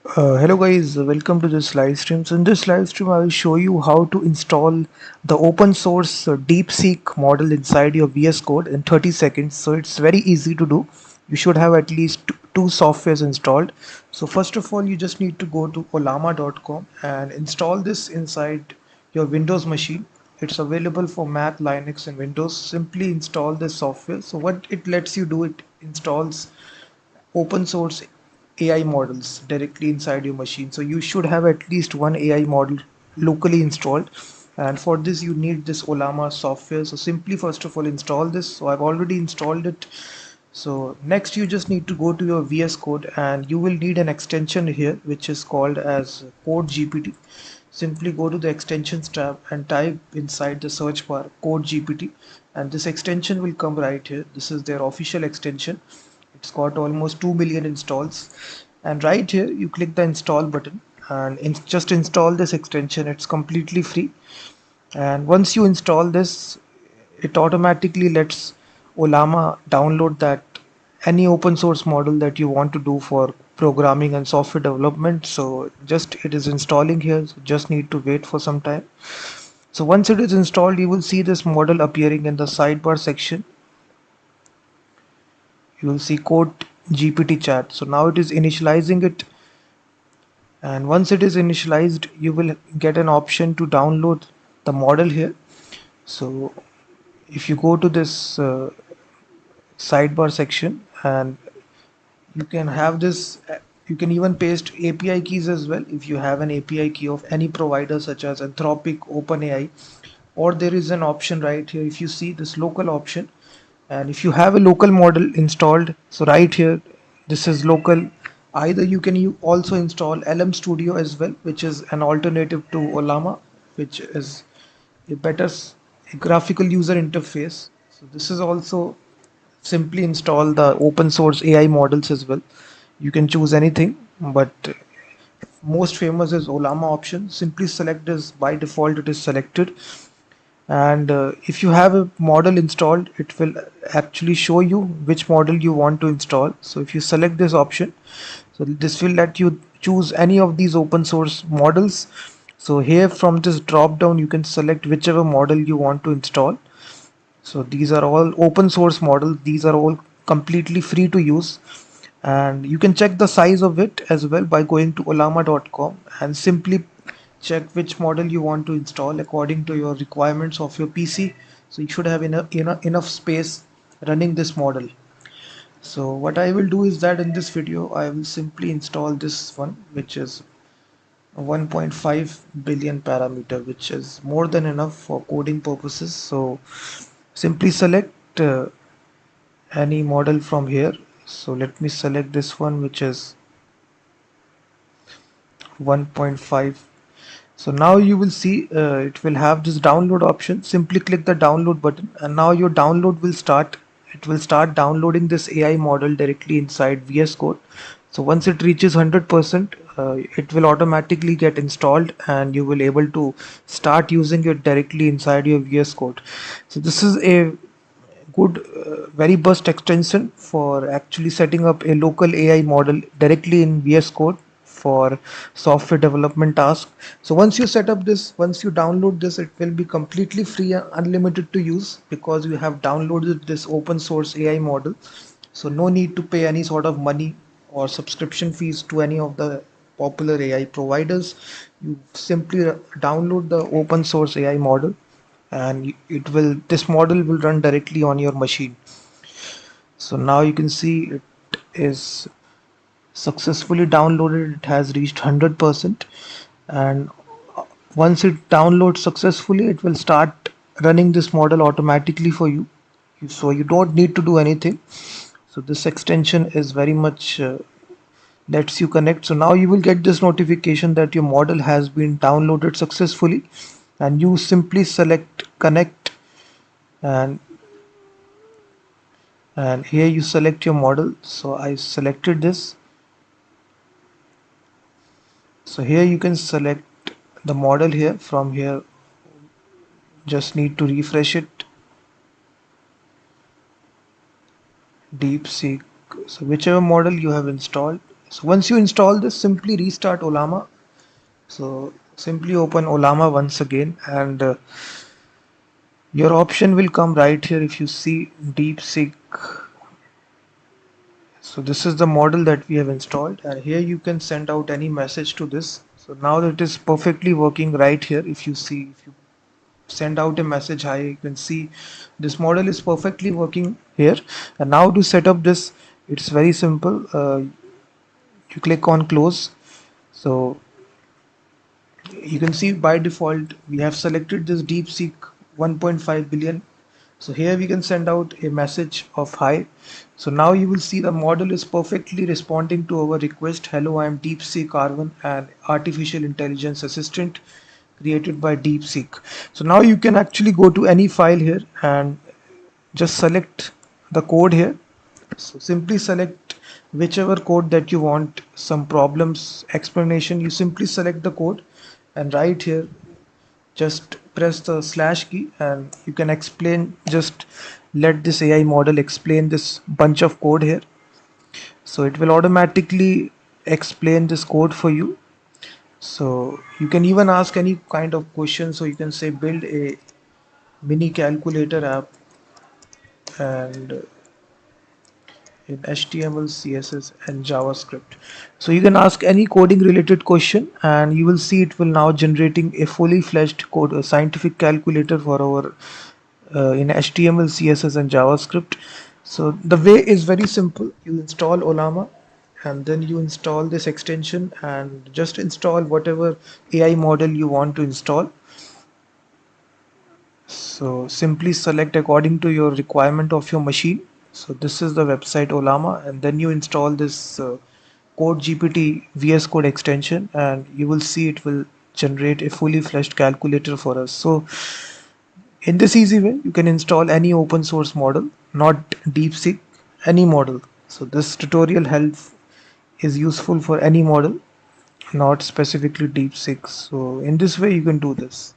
Hello guys, welcome to this live stream. So in this live stream, I will show you how to install the open source DeepSeek model inside your VS Code in 30 seconds. So it's very easy to do. You should have at least two softwares installed. So first of all, you just need to go to olama.com and install this inside your Windows machine. It's available for Mac, Linux, and Windows. Simply install this software. So what it lets you do, it installs open source AI models directly inside your machine. So you should have at least one AI model locally installed. And for this, you need this Olama software. So simply, first of all, install this. So I've already installed it. So next, you just need to go to your VS Code and you will need an extension here, which is called as Code GPT. Simply go to the extensions tab and type inside the search bar Code GPT, and this extension will come right here. This is their official extension. It's got almost 2 million installs, and right here you click the install button and just install this extension. It's completely free, and once you install this, it automatically lets Olama download that any open source model that you want to do for programming and software development. So just it is installing here, so just need to wait for some time. So once it is installed, you will see this model appearing in the sidebar section. You will see code GPT chat. So now it is initializing it, and once it is initialized, you will get an option to download the model here. So if you go to this sidebar section, and you can have this, you can even paste API keys as well if you have an API key of any provider such as Anthropic, OpenAI, or there is an option right here. If you see this local option, and if you have a local model installed, so right here, this is local. Either you can also install LM Studio as well, which is an alternative to Olama, which is a better graphical user interface. So this is also, simply install the open source AI models as well. You can choose anything, but most famous is Olama option. Simply select this. By default it is selected, and if you have a model installed, it will actually show you which model you want to install. So if you select this option, so this will let you choose any of these open source models. So here from this drop down, you can select whichever model you want to install. So these are all open source models. These are all completely free to use, and you can check the size of it as well by going to olama.com and simply check which model you want to install according to your requirements of your PC. So you should have enough space running this model. So what I will do is that in this video I will simply install this one, which is 1.5 billion parameter, which is more than enough for coding purposes. So simply select any model from here. So let me select this one, which is 1.5. So now you will see it will have this download option. Simply click the download button, and now your download will start. It will start downloading this AI model directly inside VS Code. So once it reaches 100%, it will automatically get installed, and you will able to start using it directly inside your VS Code. So this is a good, very burst extension for actually setting up a local AI model directly in VS Code for software development task. So once you set up this, once you download this, it will be completely free and unlimited to use because you have downloaded this open source AI model. So no need to pay any sort of money or subscription fees to any of the popular AI providers. You simply download the open source AI model, and it will, this model will run directly on your machine. So now you can see it is successfully downloaded. It has reached 100%, and once it downloads successfully, it will start running this model automatically for you, so you don't need to do anything. So this extension is very much lets you connect. So now you will get this notification that your model has been downloaded successfully, and you simply select connect, and here you select your model. So I selected this. So here you can select the model here. From here, just need to refresh it. DeepSeek. So whichever model you have installed, So once you install this, simply restart Olama. So simply open Olama once again, and your option will come right here. If you see DeepSeek, so this is the model that we have installed, and here you can send out any message to this. So now it is perfectly working right here. If you see, if you send out a message, hi, you can see this model is perfectly working here. And now to set up this, it's very simple. You click on close. So you can see by default we have selected this DeepSeek 1.5 billion. So here we can send out a message of hi. So now you will see the model is perfectly responding to our request. Hello, I am DeepSeek R1, an artificial intelligence assistant created by DeepSeek. So now you can actually go to any file here and just select the code here. So simply select whichever code that you want some problems explanation. You simply select the code, and right here just press the slash key, and you can explain, just let this AI model explain this bunch of code here. So it will automatically explain this code for you. So you can even ask any kind of question. So you can say build a mini calculator app and in HTML, CSS, and JavaScript. So you can ask any coding related question, and you will see it will now generating a fully fledged code, a scientific calculator for our in HTML, CSS, and JavaScript. So the way is very simple. You install Olama, and then you install this extension and just install whatever AI model you want to install. So simply select according to your requirement of your machine. So this is the website Olama, and then you install this code GPT VS Code extension, and you will see it will generate a fully fledged calculator for us. So in this easy way, you can install any open source model, not DeepSeek, any model. So this tutorial help is useful for any model, not specifically DeepSeek. So in this way, you can do this.